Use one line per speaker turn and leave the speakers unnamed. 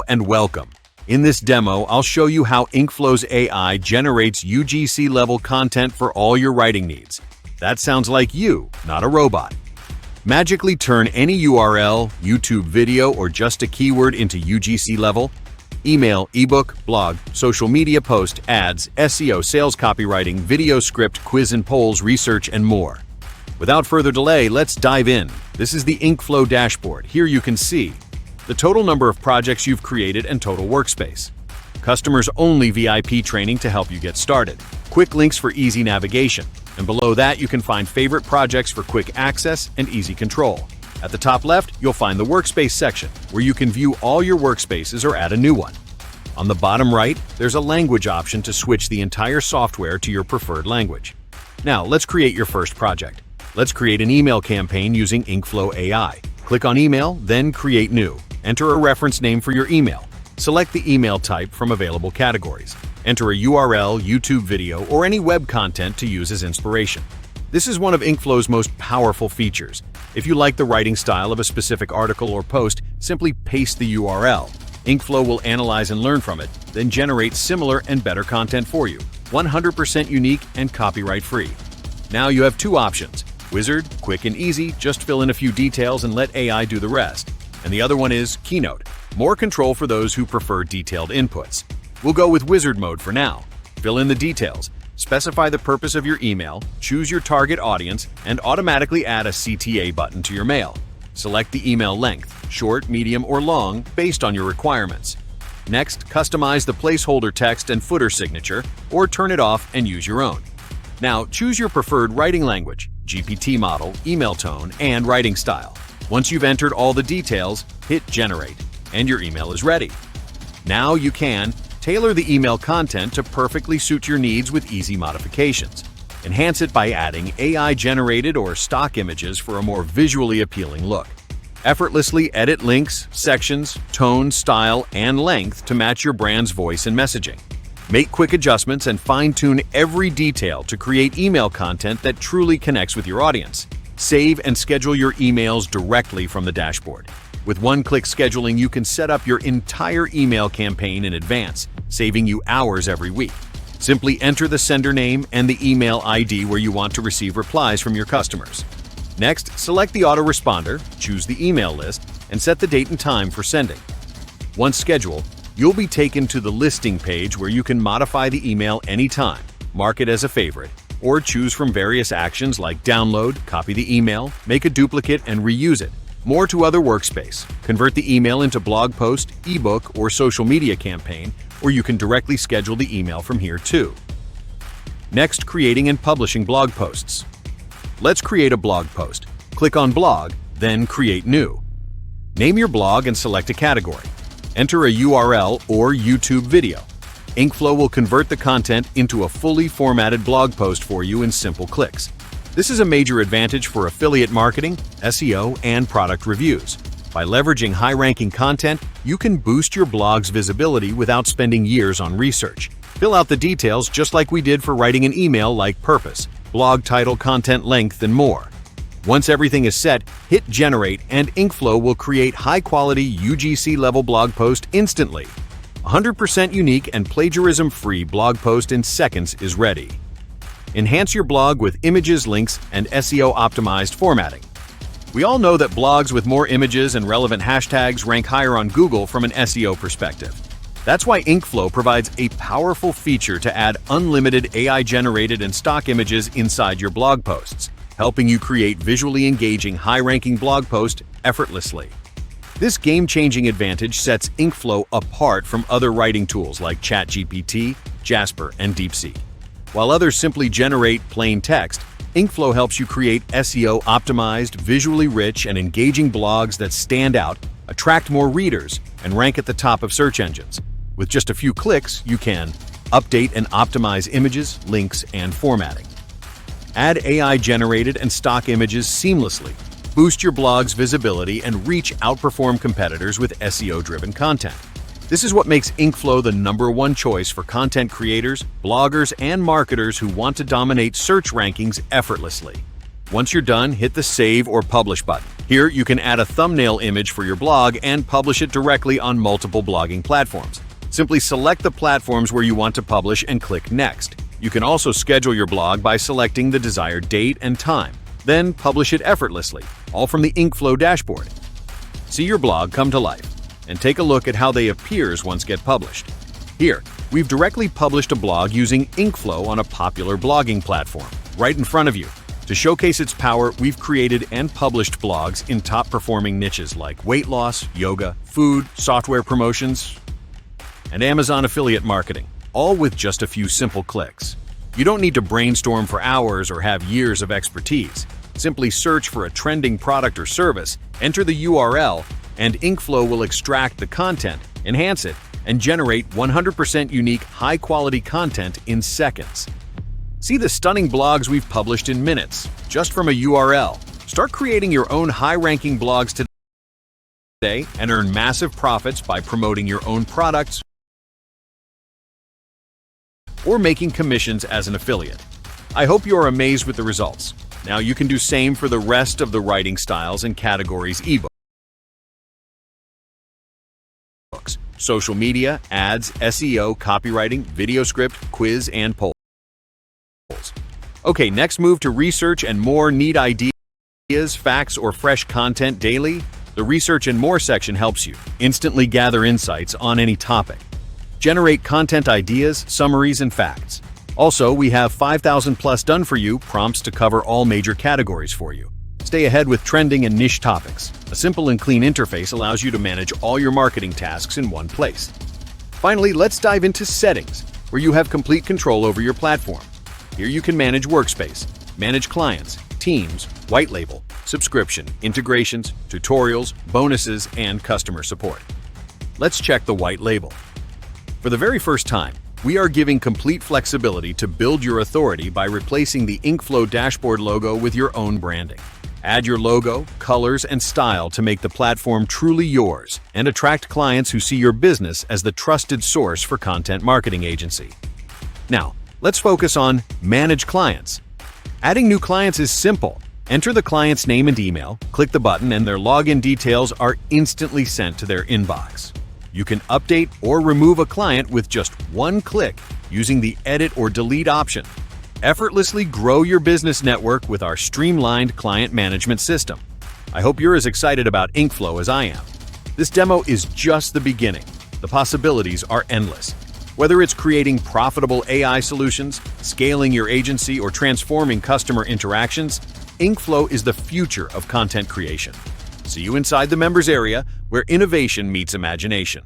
And welcome. In this demo, I'll show you how InkFlow's AI generates UGC-level content for all your writing needs. That sounds like you, not a robot. Magically turn any URL, YouTube video, or just a keyword into UGC level. Email, ebook, blog, social media post, ads, SEO, sales copywriting, video script, quiz and polls, research, and more. Without further delay, let's dive in. This is the InkFlow dashboard. Here you can see the total number of projects you've created and total workspace. Customers-only VIP training to help you get started. Quick links for easy navigation. And below that, you can find favorite projects for quick access and easy control. At the top left, you'll find the Workspace section, where you can view all your workspaces or add a new one. On the bottom right, there's a language option to switch the entire software to your preferred language. Now, let's create your first project. Let's create an email campaign using InkFlow AI. Click on Email, then Create New. Enter a reference name for your email. Select the email type from available categories. Enter a URL, YouTube video, or any web content to use as inspiration. This is one of InkFlow's most powerful features. If you like the writing style of a specific article or post, simply paste the URL. InkFlow will analyze and learn from it, then generate similar and better content for you, 100% unique and copyright-free. Now you have two options. Wizard, quick and easy, just fill in a few details and let AI do the rest. And the other one is Keynote, more control for those who prefer detailed inputs. We'll go with Wizard mode for now. Fill in the details, specify the purpose of your email, choose your target audience, and automatically add a CTA button to your mail. Select the email length, short, medium, or long, based on your requirements. Next, customize the placeholder text and footer signature, or turn it off and use your own. Now, choose your preferred writing language, GPT model, email tone, and writing style. Once you've entered all the details, hit Generate, and your email is ready. Now you can tailor the email content to perfectly suit your needs with easy modifications. Enhance it by adding AI-generated or stock images for a more visually appealing look. Effortlessly edit links, sections, tone, style, and length to match your brand's voice and messaging. Make quick adjustments and fine-tune every detail to create email content that truly connects with your audience. Save and schedule your emails directly from the dashboard. With one-click scheduling, you can set up your entire email campaign in advance, saving you hours every week. Simply enter the sender name and the email ID where you want to receive replies from your customers. Next, select the autoresponder, choose the email list, and set the date and time for sending. Once scheduled, you'll be taken to the listing page where you can modify the email anytime, mark it as a favorite, or choose from various actions like download, copy the email, make a duplicate, and reuse it. More to other workspace. Convert the email into blog post, ebook, or social media campaign, or you can directly schedule the email from here too. Next, creating and publishing blog posts. Let's create a blog post. Click on Blog, then Create New. Name your blog and select a category. Enter a URL or YouTube video. InkFlow will convert the content into a fully formatted blog post for you in simple clicks. This is a major advantage for affiliate marketing, SEO, and product reviews. By leveraging high-ranking content, you can boost your blog's visibility without spending years on research. Fill out the details just like we did for writing an email, like purpose, blog title, content length, and more. Once everything is set, hit Generate and InkFlow will create high-quality UGC-level blog post instantly. 100% unique and plagiarism-free blog post in seconds is ready. Enhance your blog with images, links, and SEO-optimized formatting. We all know that blogs with more images and relevant hashtags rank higher on Google from an SEO perspective. That's why InkFlow provides a powerful feature to add unlimited AI-generated and stock images inside your blog posts, helping you create visually engaging, high-ranking blog posts effortlessly. This game-changing advantage sets InkFlow apart from other writing tools like ChatGPT, Jasper, and DeepSeek. While others simply generate plain text, InkFlow helps you create SEO-optimized, visually rich, and engaging blogs that stand out, attract more readers, and rank at the top of search engines. With just a few clicks, you can update and optimize images, links, and formatting. Add AI-generated and stock images seamlessly. Boost your blog's visibility and reach outperform competitors with SEO-driven content. This is what makes InkFlow the #1 choice for content creators, bloggers, and marketers who want to dominate search rankings effortlessly. Once you're done, hit the Save or Publish button. Here, you can add a thumbnail image for your blog and publish it directly on multiple blogging platforms. Simply select the platforms where you want to publish and click Next. You can also schedule your blog by selecting the desired date and time, then publish it effortlessly, all from the InkFlow dashboard. See your blog come to life, and take a look at how they appear once get published. Here, we've directly published a blog using InkFlow on a popular blogging platform, right in front of you. To showcase its power, we've created and published blogs in top-performing niches like weight loss, yoga, food, software promotions, and Amazon affiliate marketing, all with just a few simple clicks. You don't need to brainstorm for hours or have years of expertise. Simply search for a trending product or service, enter the URL, and InkFlow will extract the content, enhance it, and generate 100% unique, high-quality content in seconds. See the stunning blogs we've published in minutes, just from a URL. Start creating your own high-ranking blogs today and earn massive profits by promoting your own products or making commissions as an affiliate. I hope you are amazed with the results. Now you can do same for the rest of the writing styles and categories: ebooks, social media, ads, SEO, copywriting, video script, quiz, and polls. Okay, next move to research and more. Need ideas, facts, or fresh content daily? The Research and More section helps you instantly gather insights on any topic. Generate content ideas, summaries, and facts. Also, we have 5,000 plus done for you prompts to cover all major categories for you. Stay ahead with trending and niche topics. A simple and clean interface allows you to manage all your marketing tasks in one place. Finally, let's dive into settings, where you have complete control over your platform. Here you can manage workspace, manage clients, teams, white label, subscription, integrations, tutorials, bonuses, and customer support. Let's check the white label. For the very first time, we are giving complete flexibility to build your authority by replacing the InkFlow dashboard logo with your own branding. Add your logo, colors, and style to make the platform truly yours and attract clients who see your business as the trusted source for content marketing agency. Now, let's focus on Manage Clients. Adding new clients is simple. Enter the client's name and email, click the button, and their login details are instantly sent to their inbox. You can update or remove a client with just one click using the Edit or Delete option. Effortlessly grow your business network with our streamlined client management system. I hope you're as excited about InkFlow as I am. This demo is just the beginning. The possibilities are endless. Whether it's creating profitable AI solutions, scaling your agency, or transforming customer interactions, InkFlow is the future of content creation. See you inside the members area, where innovation meets imagination.